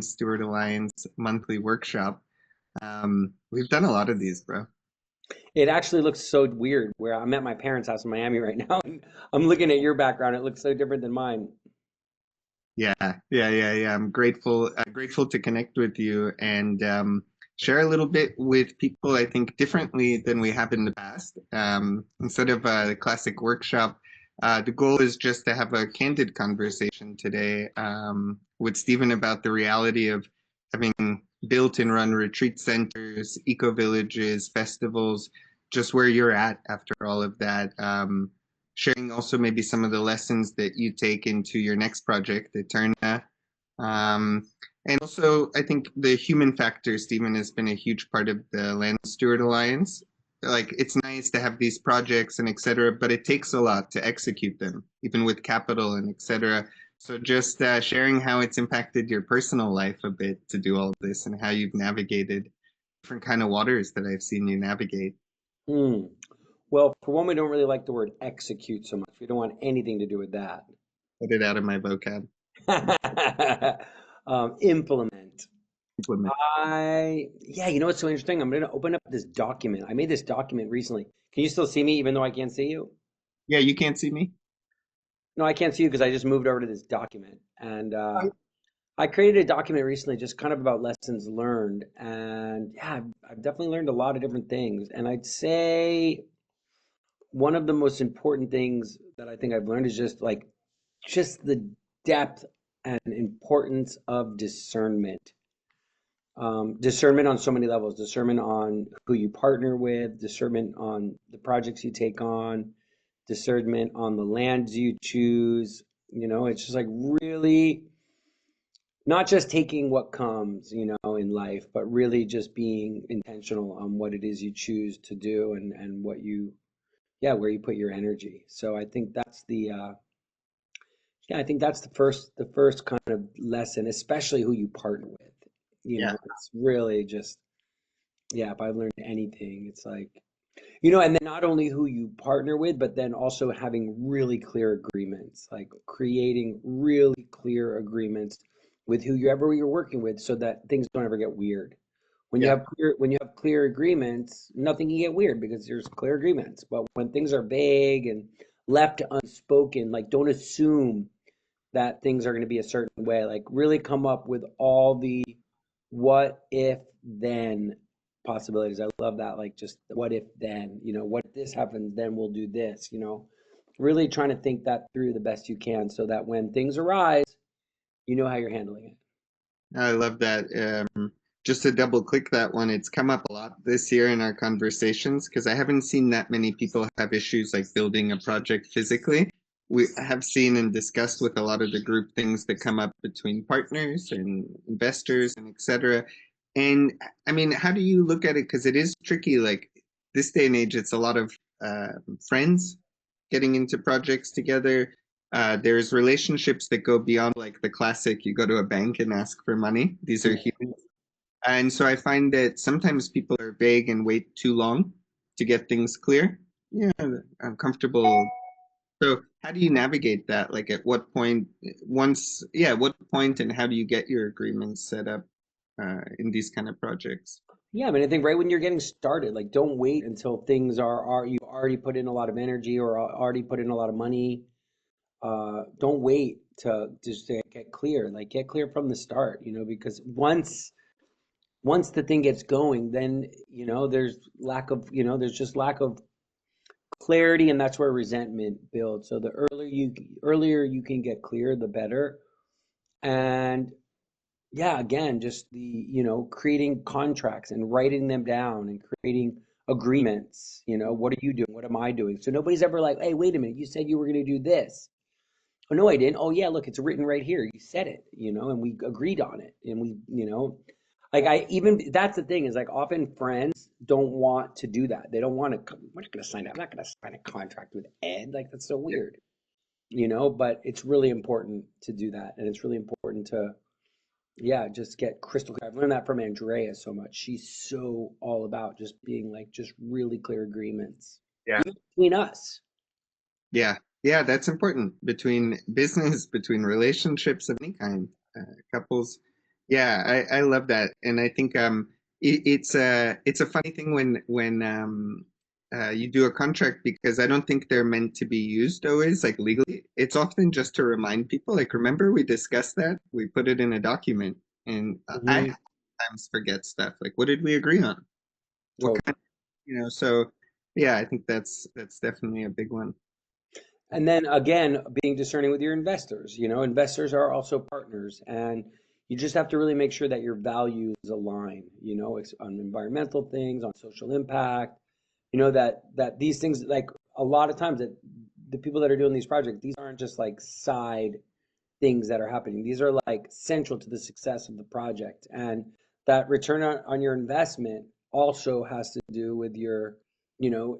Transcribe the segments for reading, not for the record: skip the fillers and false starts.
Steward Alliance monthly workshop. We've done a lot of these, bro. It actually looks so weird where I'm at my parents' house in Miami right now. And I'm looking at your background. It looks so different than mine. Yeah, yeah. I'm grateful to connect with you and share a little bit with people, I think, differently than we have in the past. Instead of the classic workshop, the goal is just to have a candid conversation today with Stephen about the reality of having built and run retreat centers, eco villages, festivals, just where you're at after all of that. Sharing also maybe some of the lessons that you take into your next project, Eterna. Um, and also, I think the human factor, Stephen, has been a huge part of the Land Steward Alliance. Like, it's nice to have these projects and et cetera, but it takes a lot to execute them, even with capital and et cetera. So just sharing how it's impacted your personal life a bit to do all of this and how you've navigated different kind of waters that I've seen you navigate. Hmm. Well, for one, we don't really like the word execute so much. We don't want anything to do with that. Put it out of my vocab. Implement. Implement. Yeah, you know what's so interesting? I'm going to open up this document. I made this document recently. Can you still see me even though I can't see you? Yeah, you can't see me. No, I can't see you because I just moved over to this document. And I created a document recently just kind of about lessons learned. And yeah, I've definitely learned a lot of different things. And I'd say one of the most important things that I think I've learned is just the depth and importance of discernment. Discernment on so many levels, discernment on who you partner with, discernment on the projects you take on, discernment on the lands you choose. It's just like really not just taking what comes, in life, but really just being intentional on what it is you choose to do and what you, yeah, where you put your energy. So I think that's yeah, I think that's the first kind of lesson, especially who you partner with. Yeah. It's really just, yeah, if I've learned anything, it's like, and then not only who you partner with, but then also having really clear agreements, like creating really clear agreements with whoever you're working with so that things don't ever get weird. Yeah. When you have clear agreements, nothing can get weird because there's clear agreements. But when things are vague and left unspoken, like don't assume that things are going to be a certain way. Like really come up with all the what if then possibilities. I love that. Like just what if then, what if this happens, then we'll do this, really trying to think that through the best you can so that when things arise, you know how you're handling it. I love that. Just to double click that one, it's come up a lot this year in our conversations because I haven't seen that many people have issues like building a project physically. We have seen and discussed with a lot of the group things that come up between partners and investors and etc. And I mean, how do you look at it? Because it is tricky. Like this day and age, it's a lot of friends getting into projects together. There's relationships that go beyond like the classic, you go to a bank and ask for money. These are human. And so I find that sometimes people are vague and wait too long to get things clear. Yeah, I'm comfortable. So how do you navigate that? Like at what point, what point and how do you get your agreements set up in these kind of projects? Yeah, I mean, I think right when you're getting started, like don't wait until things are you already put in a lot of energy or already put in a lot of money. Don't wait to just to get clear. Like get clear from the start, because once the thing gets going, then there's just lack of clarity, and that's where resentment builds. So the earlier you can get clear, the better. And yeah, again, just the creating contracts and writing them down and creating agreements. What are you doing? What am I doing? So nobody's ever like, hey, wait a minute, you said you were going to do this. Oh no, I didn't. Oh yeah, look, it's written right here. You said it, and we agreed on it. And like I even that's the thing is like often friends don't want to do that. They don't want to. I'm not gonna sign. I'm not gonna sign a contract with Ed. Like that's so weird, But it's really important to do that, and it's really important to yeah, just get crystal clear. I've learned that from Andrea so much. She's so all about just being like just really clear agreements, Yeah. even between us. Yeah, yeah, that's important between business, between relationships of any kind, couples. Yeah, I love that, and I think it's a funny thing when you do a contract because I don't think they're meant to be used always like legally. It's often just to remind people. Like, remember we discussed that? We put it in a document, and I Hmm. sometimes forget stuff. Like, what did we agree on? What Totally. kind, so yeah, I think that's definitely a big one. And then again, being discerning with your investors. Investors are also partners, and you just have to really make sure that your values align. It's on environmental things, on social impact. That these things, like a lot of times, that the people that are doing these projects, these aren't just like side things that are happening. These are like central to the success of the project. And that return on your investment also has to do with your,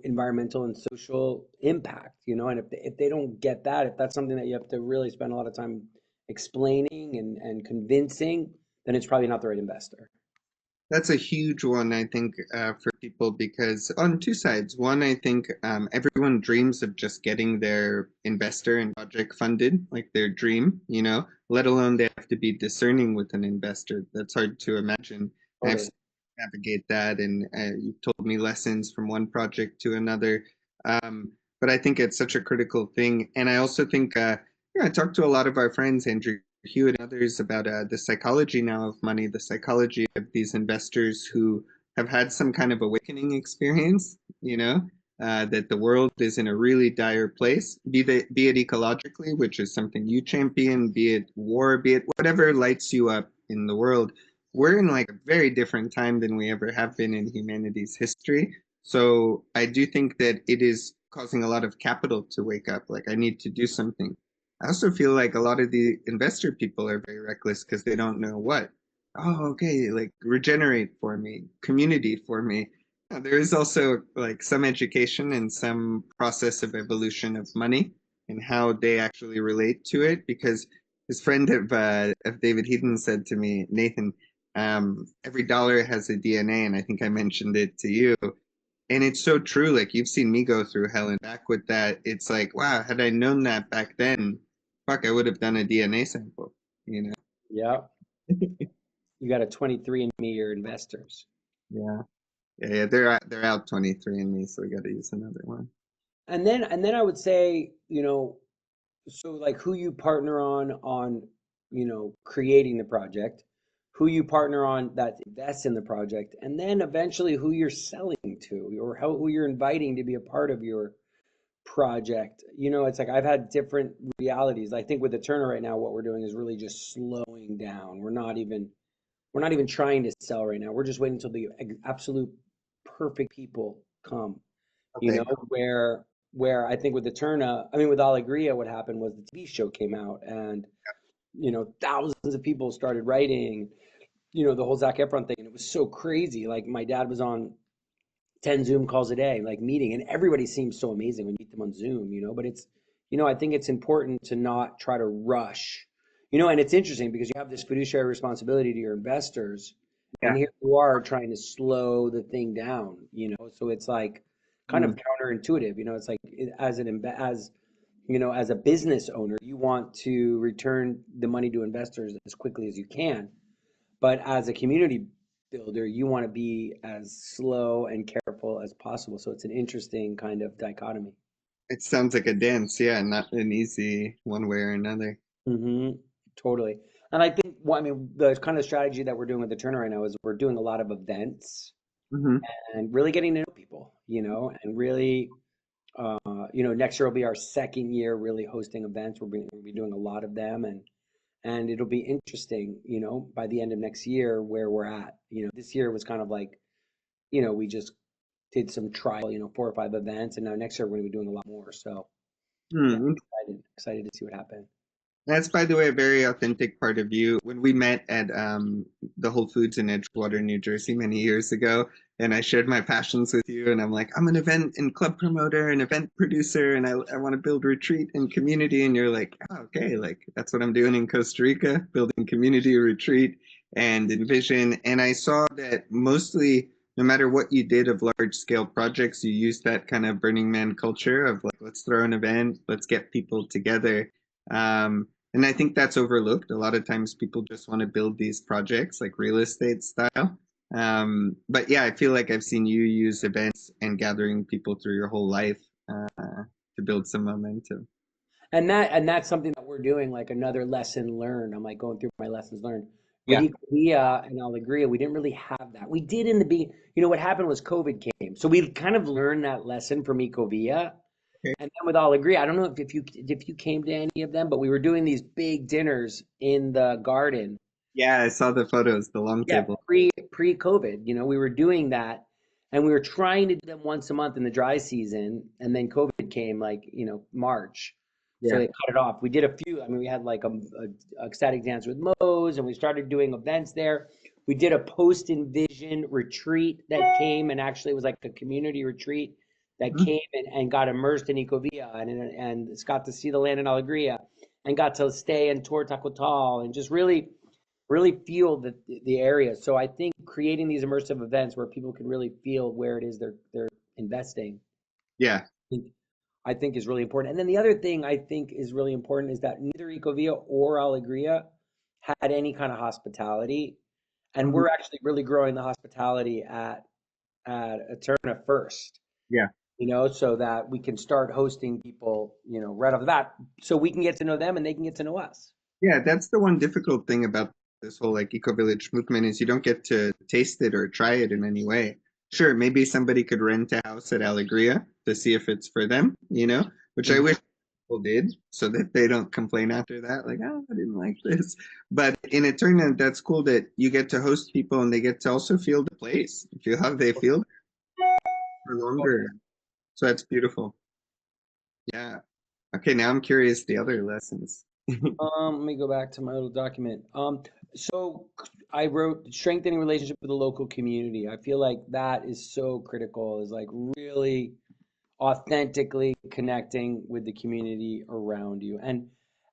environmental and social impact, and if they don't get that, if that's something that you have to really spend a lot of time explaining and convincing, then it's probably not the right investor. That's a huge one, I think, for people because on two sides. One, I think everyone dreams of just getting their investor and project funded, like their dream, let alone they have to be discerning with an investor. That's hard to imagine. I've Totally. seen you navigate that, and you've told me lessons from one project to another. Um, but I think it's such a critical thing. And I also think, I talked to a lot of our friends, Andrew Hewitt and others about the psychology now of money, the psychology of these investors who have had some kind of awakening experience, that the world is in a really dire place, be it ecologically, which is something you champion, be it war, be it whatever lights you up in the world. We're in like a very different time than we ever have been in humanity's history. So I do think that it is causing a lot of capital to wake up. Like, I need to do something. I also feel like a lot of the investor people are very reckless because they don't know what. Oh, okay, like regenerate for me, community for me. There is also like some education and some process of evolution of money and how they actually relate to it. Because his friend of David Heaton said to me, Nathan, every dollar has a DNA, and I think I mentioned it to you. And it's so true. Like, you've seen me go through hell and back with that. It's like, wow, had I known that back then, fuck, I would have done a DNA sample, you know? Yeah. You got a 23 and me, your investors. Yeah. Yeah, they're out 23 and me, so we got to use another one. And then I would say, so like who you partner on, creating the project, who you partner on that invests in the project, and then eventually who you're selling to, or who you're inviting to be a part of your project. It's like I've had different realities. I think with Eterna right now, what we're doing is really just slowing down. We're not even trying to sell right now. We're just waiting until the absolute perfect people come. Okay. Where I think with Eterna, I mean with Alegria, what happened was the TV show came out, and thousands of people started writing, the whole Zac Efron thing, and it was so crazy. Like my dad was on 10 Zoom calls a day, like meeting, and everybody seems so amazing when you meet them on Zoom, but I think it's important to not try to rush, and it's interesting because you have this fiduciary responsibility to your investors, and Yeah. here you are trying to slow the thing down, so it's like kind of Mm. counterintuitive, it's like as a business owner, you want to return the money to investors as quickly as you can. But as a community builder, you want to be as slow and careful as possible. So it's an interesting kind of dichotomy. It sounds like a dance, yeah, not an easy one way or another. Hmm. Totally. And I think, well, I mean, the kind of strategy that we're doing with the Turner right now is we're doing a lot of events Hmm. and really getting to know people, and really, next year will be our second year really hosting events. We'll be doing a lot of them, and it'll be interesting, by the end of next year where we're at. This year was kind of like, we just did some trial, 4 or 5 events, and now next year we're going to be doing a lot more. So yeah, Hmm. excited to see what happens. That's, by the way, a very authentic part of you. When we met at the Whole Foods in Edgewater, New Jersey, many years ago, and I shared my passions with you, and I'm like, I'm an event and club promoter, an event producer, and I want to build retreat and community. And you're like, oh, okay, like that's what I'm doing in Costa Rica, building community retreat and envision. And I saw that mostly, no matter what you did of large scale projects, you used that kind of Burning Man culture of like, let's throw an event, let's get people together. And I think that's overlooked. A lot of times people just want to build these projects like real estate style. But yeah, I feel like I've seen you use events and gathering people through your whole life to build some momentum. And that's something that we're doing, like another lesson learned. I'm like going through my lessons learned. With Yeah. Ecovilla and Alegria, we didn't really have that. We did in the beginning. You know, what happened was COVID came. So we kind of learned that lesson from Ecovilla. Okay. And then with Alegria, I don't know if you came to any of them, but we were doing these big dinners in the garden. Yeah, I saw the photos, the long Yeah, table. pre-COVID, we were doing that, and we were trying to do them once a month in the dry season, and then COVID came, like, March, so Yeah. they cut it off. We did a few. I mean, we had like a ecstatic dance with Moe's, and we started doing events there. We did a post Envision retreat that came, and actually it was like a community retreat that Mhm. came and got immersed in Ecovilla, and got to see the land in Alegria, and got to stay and tour Tacotal, and just really feel the area. So I think creating these immersive events where people can really feel where it is they're investing, Yeah. I think, I think is really important. And then the other thing I think is really important is that neither Ecovilla or Alegria had any kind of hospitality, and Mhm. we're actually really growing the hospitality at Eterna first. Yeah. So that we can start hosting people, right off the bat, so we can get to know them and they can get to know us. Yeah, that's the one difficult thing about this whole like eco-village movement is you don't get to taste it or try it in any way. Sure, maybe somebody could rent a house at Alegria to see if it's for them, which I wish people did so that they don't complain after that, like, oh, I didn't like this. But in Eterna, that's cool that you get to host people and they get to also feel the place, feel how they feel for longer. So that's beautiful. Yeah. Okay, now I'm curious the other lessons. Let me go back to my little document. So I wrote strengthening relationship with the local community. I feel like that is so critical, is like really authentically connecting with the community around you. And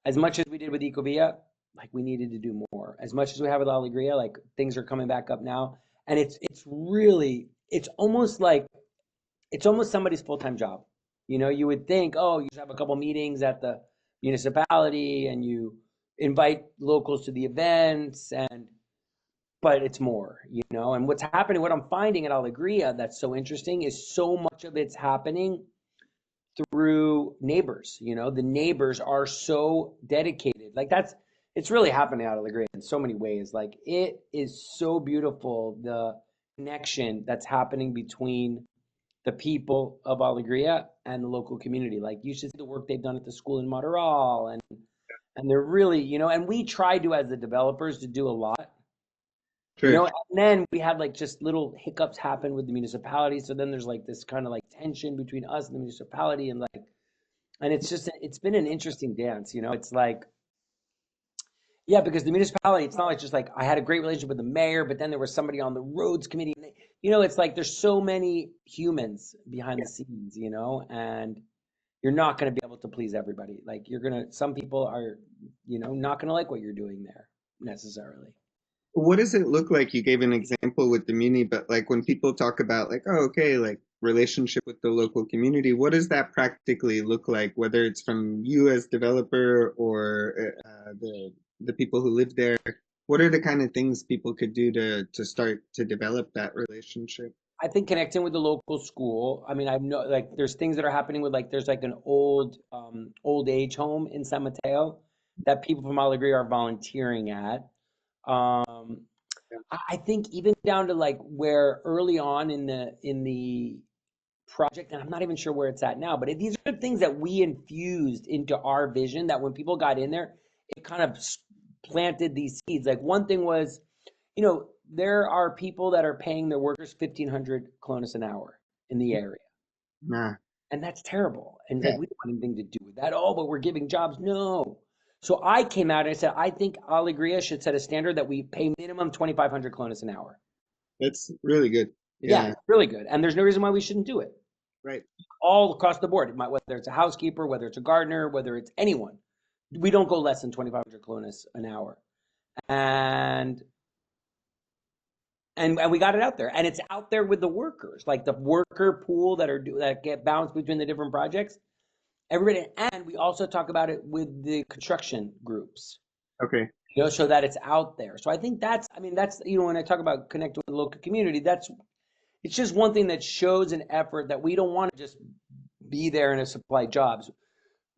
as much as we did with Ecovia, like we needed to do more. As much as we have with Alegria, like things are coming back up now. And it's almost somebody's full-time job. You would think, oh, you just have a couple meetings at the municipality and you invite locals to the events, but it's more. And what's happening, what I'm finding at Alegria that's so interesting is so much of it's happening through neighbors. The neighbors are so dedicated. Like it's really happening out of Alegria in so many ways. Like it is so beautiful, the connection that's happening between the people of Alegria and the local community. Like you should see the work they've done at the school in Maderal, and they're really, and we try to, as the developers, to do a lot. Sure. And then we had like just little hiccups happen with the municipality. So then there's like this kind of like tension between us and the municipality, and it's been an interesting dance. It's like, yeah, because the municipality, it's not like just like I had a great relationship with the mayor, but then there was somebody on the roads committee. And it's like there's so many humans behind the scenes, and you're not going to be able to please everybody. Like some people are, not going to like what you're doing there necessarily. What does it look like? You gave an example with the muni, but like when people talk about like, oh, okay, like relationship with the local community, what does that practically look like? Whether it's from you as developer or the people who live there, what are the kind of things people could do to start to develop that relationship? I think connecting with the local school. I mean, I know like there's things that are happening with like there's like an old age home in San Mateo that people from Alegria are volunteering at. Um, I think even down to like where early on in the project, and I'm not even sure where it's at now, but these are things that we infused into our vision that when people got in there, it kind of planted these seeds. Like one thing was, there are people that are paying their workers 1,500 colones an hour in the area. Nah, And that's terrible. And it's like, yeah, we don't want anything to do with that. Oh, but we're giving jobs. No. So I came out and I said, I think Alegria should set a standard that we pay minimum 2,500 colones an hour. that's really good. Yeah, Yeah, it's really good. And there's no reason why we shouldn't do it. right. All across the board, whether it's a housekeeper, whether it's a gardener, whether it's anyone. We don't go less than 2,500 colones an hour. And and we got it out there, and it's out there with the workers, like the worker pool that get bounced between the different projects. everybody, and we also talk about it with the construction groups, Okay. so that it's out there. So I think that's, I mean, that's, when I talk about connect with the local community, that's, it's just one thing that shows an effort that we don't want to just be there and supply jobs.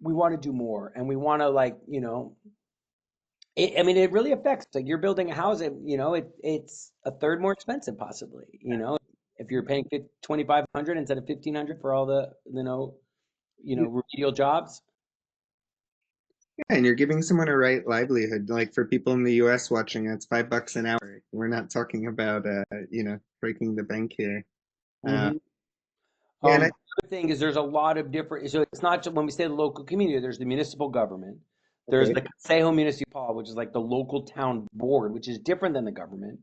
We want to do more, and we want to, like, I mean, it really affects, like, you're building a house, it's a third more expensive possibly, if you're paying 2,500 instead of 1,500 for all the, remedial jobs. Yeah, and you're giving someone a right livelihood. Like for people in the US watching, that's $5 an hour. We're not talking about breaking the bank here. Uh, Hmm. yeah, and I, The other thing is there's a lot of different, so it's not just when we say the local community, there's the municipal government, there's okay. the Consejo Municipal, which is like the local town board, which is different than the government.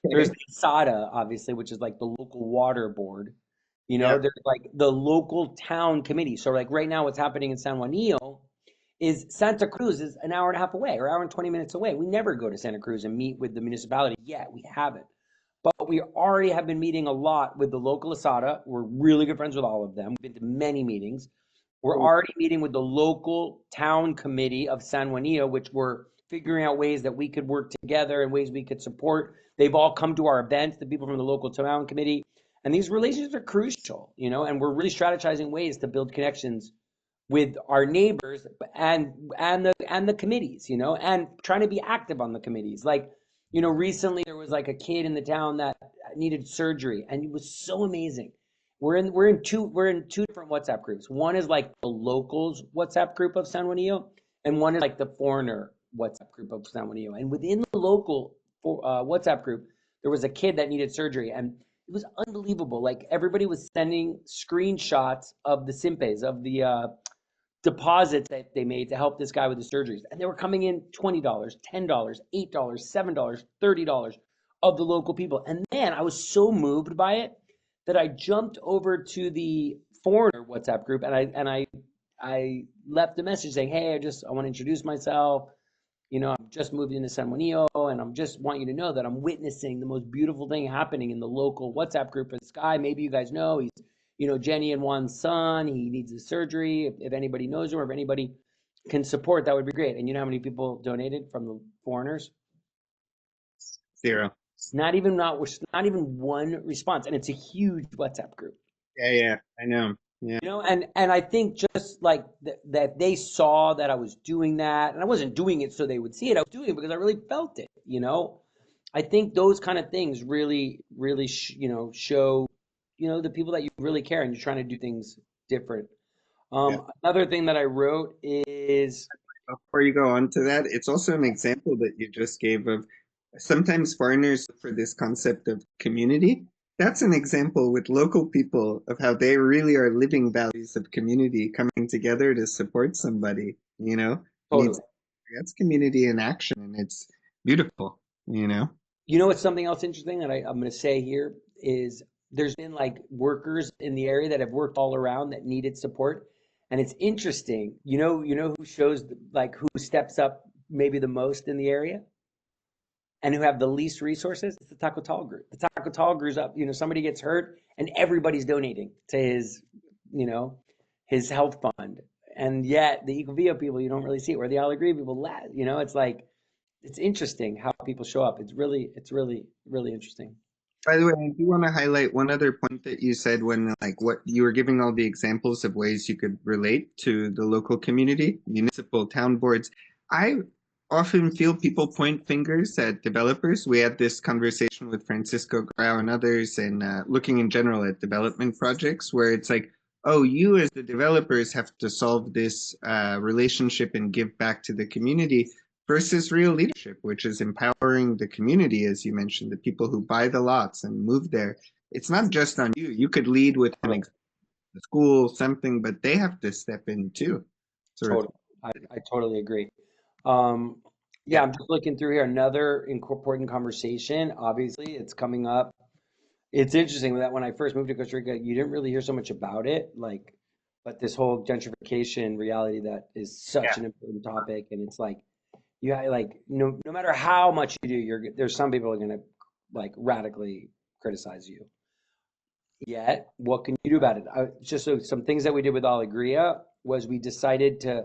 There's Okay. the SADA, obviously, which is like the local water board. Yeah. There's like the local town committee. So like right now, what's happening in San Juanillo is Santa Cruz is an hour and a half away or hour and 20 minutes away. We never go to Santa Cruz and meet with the municipality yet. We haven't. But we already have been meeting a lot with the local Asada. We're really good friends with all of them. We've been to many meetings. We're already meeting with the local town committee of San Juanito, which we're figuring out ways that we could work together and ways we could support. They've all come to our events, the people from the local town committee. And these relationships are crucial, and we're really strategizing ways to build connections with our neighbors and the committees, and trying to be active on the committees. Like, recently there was like a kid in the town that needed surgery, and it was so amazing. We're in two different WhatsApp groups. One is like the locals WhatsApp group of San Juanillo, and one is like the foreigner WhatsApp group of San Juanillo. And within the local WhatsApp group, there was a kid that needed surgery, and it was unbelievable. Like everybody was sending screenshots of the simpes, of the deposits that they made to help this guy with the surgeries. And they were coming in $20, $10, $8, $7, $30 of the local people. And man, I was so moved by it that I jumped over to the foreigner WhatsApp group, and I left a message saying, "Hey, I want to introduce myself. I'm just moved into San Juanillo, and I'm just want you to know that I'm witnessing the most beautiful thing happening in the local WhatsApp group. This guy, maybe you guys know, he's, Jenny and Juan's son. He needs a surgery. If anybody knows him or if anybody can support, that would be great." And you know how many people donated from the foreigners? Zero. Not even one response, and it's a huge WhatsApp group. Yeah, yeah, I know. Yeah, And I think just like that they saw that I was doing that, and I wasn't doing it so they would see it. I was doing it because I really felt it. I think those kind of things really, really, show, the people that you really care and you're trying to do things different. yeah. Another thing that I wrote is, Before you go on to that, it's also an example that you just gave of sometimes foreigners look for this concept of community. That's an example with local people of how they really are living values of community, coming together to support somebody, needs totally. that's community in action, and it's beautiful. What's something else interesting that I'm going to say here is there's been like workers in the area that have worked all around that needed support, and it's interesting. Who shows like who steps up maybe the most in the area and who have the least resources? It's the Tacotal group. The Tacotal group's up. Somebody gets hurt and everybody's donating to you know, his health fund, and yet the Ecovilla people you don't really see it. Where the Alegria people, it's like it's interesting how people show up. It's really, really interesting. By the way, I do want to highlight one other point that you said when, like, what you were giving all the examples of ways you could relate to the local community, municipal town boards. I often feel people point fingers at developers. We had this conversation with Francisco Grau and others, and looking in general at development projects, where it's like, oh, you as the developers have to solve this relationship and give back to the community versus real leadership, which is empowering the community, as you mentioned, the people who buy the lots and move there. It's not just on you. You could lead with an Totally. school, something, but they have to step in too. Sort of. Totally. I totally agree. Um, yeah, Yeah. I'm just looking through here. Another important conversation. Obviously, it's coming up. It's interesting that when I first moved to Costa Rica, you didn't really hear so much about it. Like, but this whole gentrification reality that is Yeah. such an important topic, and it's like like no matter how much you do, there's some people are gonna like radically criticize you. Yet, what can you do about it? Just some things that we did with Alegria was we decided to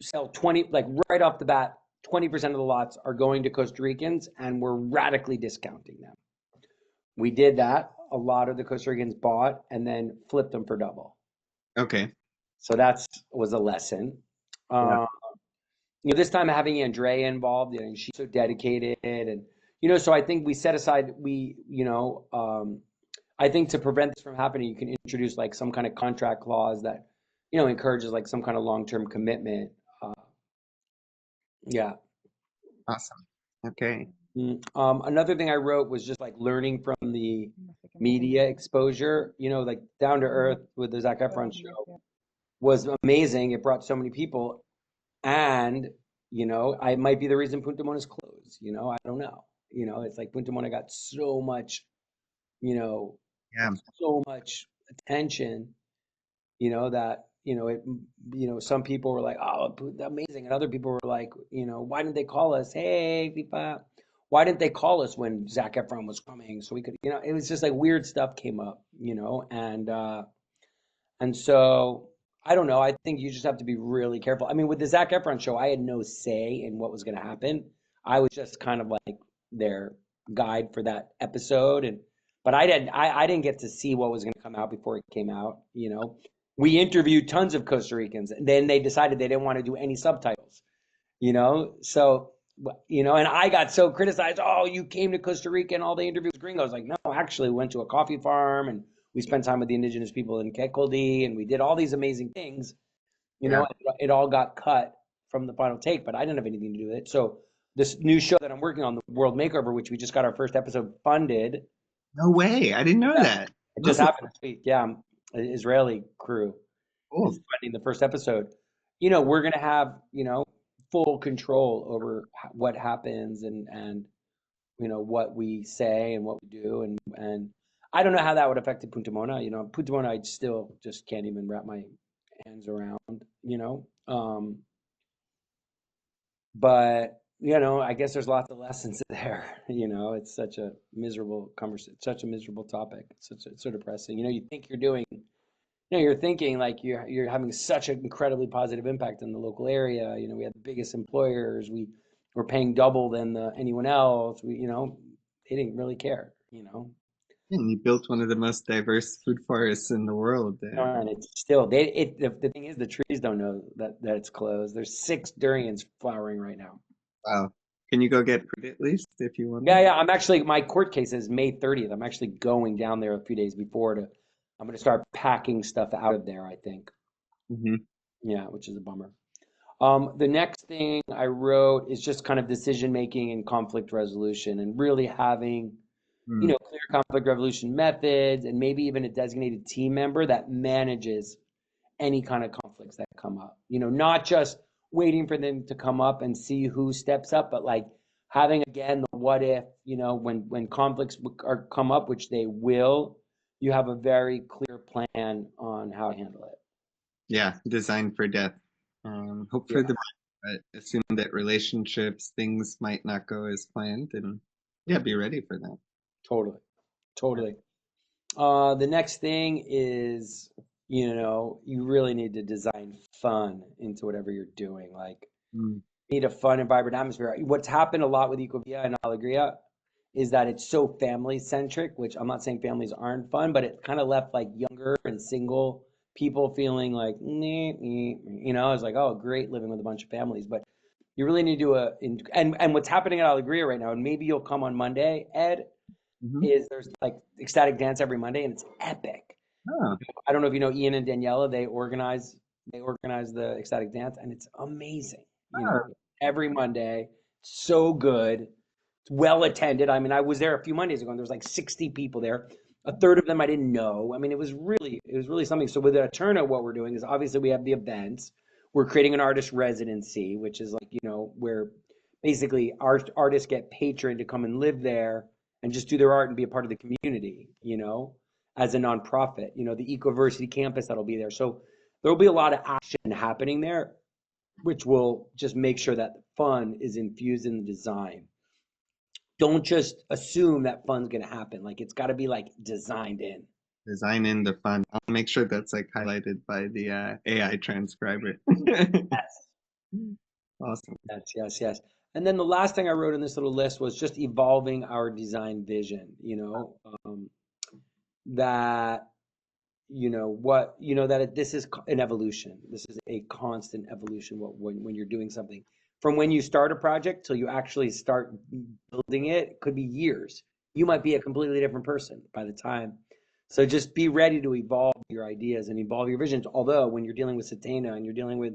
sell 20, like right off the bat, 20% of the lots are going to Costa Ricans and we're radically discounting them. We did that. A lot of the Costa Ricans bought and then flipped them for double. Okay. So that's was a lesson. Yeah. Uh, this time having Andrea involved, she's so dedicated, and so I think we set aside I think to prevent this from happening, you can introduce like some kind of contract clause that encourages like some kind of long-term commitment. Uh, yeah. Awesome. Okay. Another thing I wrote was just like learning from the media exposure. Like Down to Earth with the Zac Efron show was amazing. It brought so many people, and I might be the reason Punta Mona's closed. I don't know. It's like Punta Mona got so much, you know, Yeah. so much attention, that it, some people were like, "Oh, amazing," and other people were like, "Why didn't they call us? Hey, FIFA, why didn't they call us when Zac Efron was coming so we could?" It was just like weird stuff came up, and so I don't know. I think you just have to be really careful. I mean, with the Zac Efron show, I had no say in what was going to happen. I was just kind of like their guide for that episode, and but I didn't get to see what was going to come out before it came out. We interviewed tons of Costa Ricans, and then they decided they didn't want to do any subtitles. So and I got so criticized. Oh, you came to Costa Rica and all the interviews with gringos. Like, no, actually, we went to a coffee farm and we spent time with the indigenous people in Kekoldi, and we did all these amazing things. Yeah. It all got cut from the final take, but I didn't have anything to do with it. So this new show that I'm working on, the World Makeover, which we just got our first episode funded, No way. I didn't know yeah, that. it just Awesome. happened this week. Yeah, an Israeli crew is Cool. funding the first episode. We're gonna have full control over what happens and what we say and what we do, and I don't know how that would affect Punta Mona. Punta Mona, I still just can't even wrap my hands around. But I guess there's lots of lessons there. It's such a miserable conversation, such a miserable topic. It's so depressing. You think you're doing, you're thinking like you're having such an incredibly positive impact in the local area. We have the biggest employers. We're paying double than anyone else. They didn't really care. And you built one of the most diverse food forests in the world there. And it's still the thing is the trees don't know that it's closed. There's 6 durians flowering right now. Wow. Can you go get fruit at least if you want Yeah, to? yeah. I'm actually my court case is May 30th. I'm actually going down there a few days before to I'm gonna start packing stuff out of there, I think. Hmm. Yeah, which is a bummer. The next thing I wrote is just kind of decision making and conflict resolution and really having, Mm. clear conflict resolution methods and maybe even a designated team member that manages any kind of conflicts that come up. Not just waiting for them to come up and see who steps up, but like having again the what if, when conflicts are come up, which they will, you have a very clear plan on how to handle it. Yeah, designed for death. Hope Yeah, for the best, but assume that relationships, things might not go as planned, and yeah, be ready for that. totally, totally. The next thing is, you really need to design fun into whatever you're doing. Like, Mm. need a fun and vibrant atmosphere. What's happened a lot with Ecovilla and Alegria is that it's so family centric, which I'm not saying families aren't fun, but it kind of left like younger and single people feeling like, "Meh, meh, meh," it's like, oh, great living with a bunch of families. But you really need to do and what's happening at Alegria right now, and maybe you'll come on Monday, Ed, Hmm. is there's like ecstatic dance every Monday and it's epic. Oh, I don't know if you know Ian and Daniela. They organize the ecstatic dance, and it's amazing. oh, Every Monday, so good. It's well attended. I mean, I was there a few Mondays ago, and there was like 60 people there. A third of them I didn't know. I mean, it was really something. So with Eterna, what we're doing is obviously we have the events. We're creating an artist residency, which is like where basically artists get patroned to come and live there and just do their art and be a part of the community. As a nonprofit, the Ecoversity campus that'll be there. So there'll be a lot of action happening there, which will just make sure that fun is infused in the design. Don't just assume that fun's going to happen. Like it's got to be like designed in. design in the fun. I'll make sure that's like highlighted by the AI transcriber. Yes. Awesome. Yes, yes, yes. And then the last thing I wrote in this little list was just evolving our design vision, that, that this is an evolution. This is a constant evolution when you're doing something. From when you start a project till you actually start building it could be years. You might be a completely different person by the time. So just be ready to evolve your ideas and evolve your visions. Although when you're dealing with Satana and you're dealing with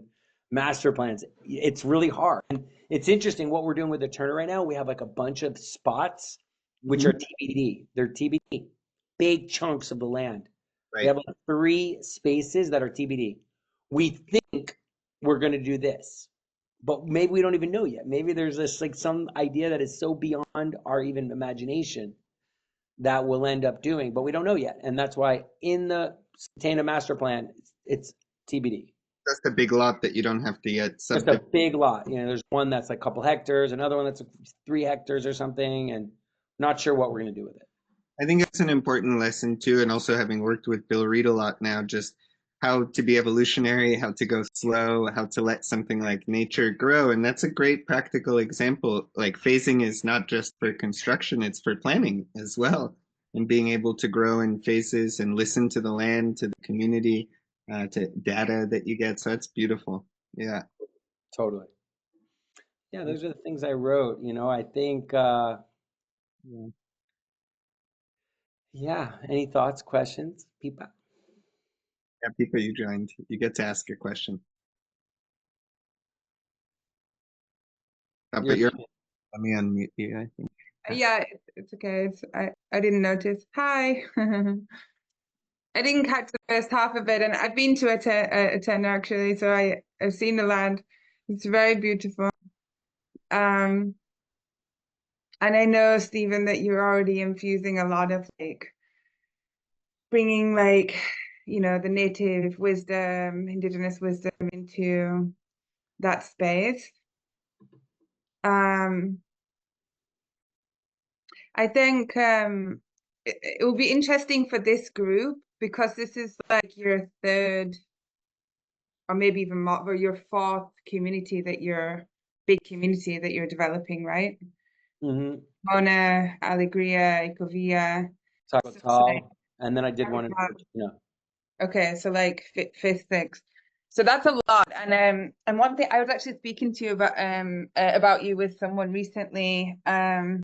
master plans, it's really hard. And it's interesting what we're doing with Eterna right now. We have like a bunch of spots which Mhm. are TBD. They're TBD, big chunks of the land. We Right. have like 3 spaces that are TBD. We think we're going to do this, but maybe we don't even know yet. Maybe there's this like some idea that is so beyond our even imagination that we'll end up doing, but we don't know yet. And that's why in the Satana master plan, it's TBD. Just a big lot that you don't have to yet Just a subdivide. big lot. There's one that's like a couple hectares, another one that's 3 hectares or something, and not sure what we're going to do with it. I think it's an important lesson too, and also having worked with Bill Reed a lot now, just how to be evolutionary, how to go slow, how to let something like nature grow. And that's a great practical example. Like phasing is not just for construction, it's for planning as well. And being able to grow in phases and listen to the land, to the community, to data that you get. So that's beautiful. Yeah. Totally. Yeah, those are the things I wrote. I think, Yeah. yeah. Any thoughts, questions, people? Yeah, people you joined, you get to ask a question. You're But you're, let me unmute you, I think. Yeah, it's okay. I didn't notice. Hi. I didn't catch the first half of it, and I've been to Eterna actually, so I've seen the land. It's very beautiful. And I know, Stephen, that you're already infusing a lot of like bringing like, the native wisdom, indigenous wisdom into that space. Um, I think it will be interesting for this group because this is like your third or maybe even more, or your fourth community big community that you're developing, right? Mm-hmm. Mona, Alegria, Ecovilla. So it's like, Tacotal, and then I did one in okay, so like fifth, sixth. So that's a lot. And one thing I was actually speaking to you about you with someone recently. And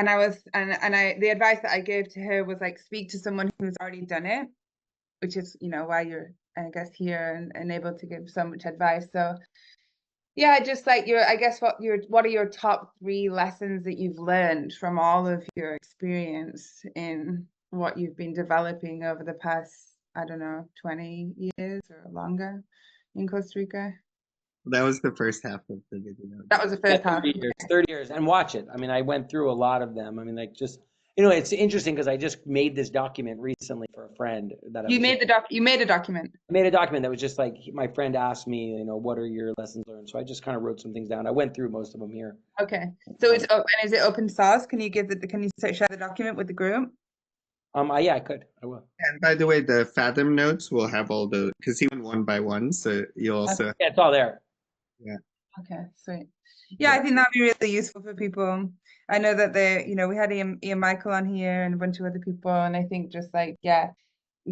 I was and I the advice that I gave to her was like speak to someone who's already done it, which is why you're I guess here and able to give so much advice. So yeah, just like I guess what are your top 3 lessons that you've learned from all of your experience in what you've been developing over the past, I don't know, 20 years or longer in Costa Rica? That was the first half of the video. That was the yeah, first half. 30 years, 30 years, and watch it. I mean, I went through a lot of them. I mean, like just it's interesting because I just made this document recently for a friend that I You was just, made a document. I made a document that was just like my friend asked me, what are your lessons learned? So I just kind of wrote some things down. I went through most of them here. Okay. So it's open. Is it open source? Can you share the document with the group? Yeah, I could. I will. And by the way, the Fathom notes will have all the, because he went one by one, so you'll also, Yeah, it's all there. yeah. Okay, sweet. Yeah, I think that'd be really useful for people. I know that we had Ian Michael on here and a bunch of other people, and I think just like, yeah,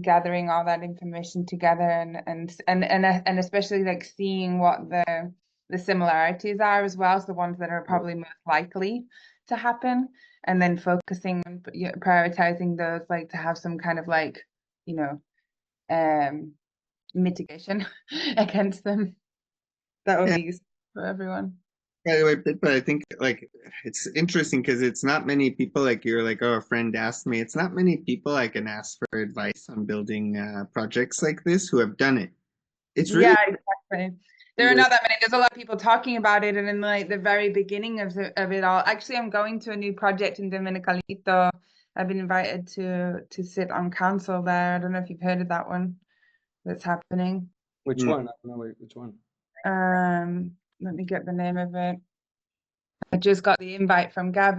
gathering all that information together and especially like seeing what the similarities are as well, so the ones that are probably most likely to happen, and then focusing on prioritizing those, like to have some kind of like, um mitigation against them. That would Yeah. be useful for everyone. By the way, but I think like it's interesting because it's not many people like you're like, oh, a friend asked me. It's not many people I can ask for advice on building projects like this who have done it. It's Yeah, really exactly. There are not that many. There's a lot of people talking about it, and in like the very beginning of it all. Actually, I'm going to a new project in Dominicalito. I've been invited to sit on council there. I don't know if you've heard of that one that's happening. Which one? I don't know which one. Let me get the name of it. I just got the invite from Gabby.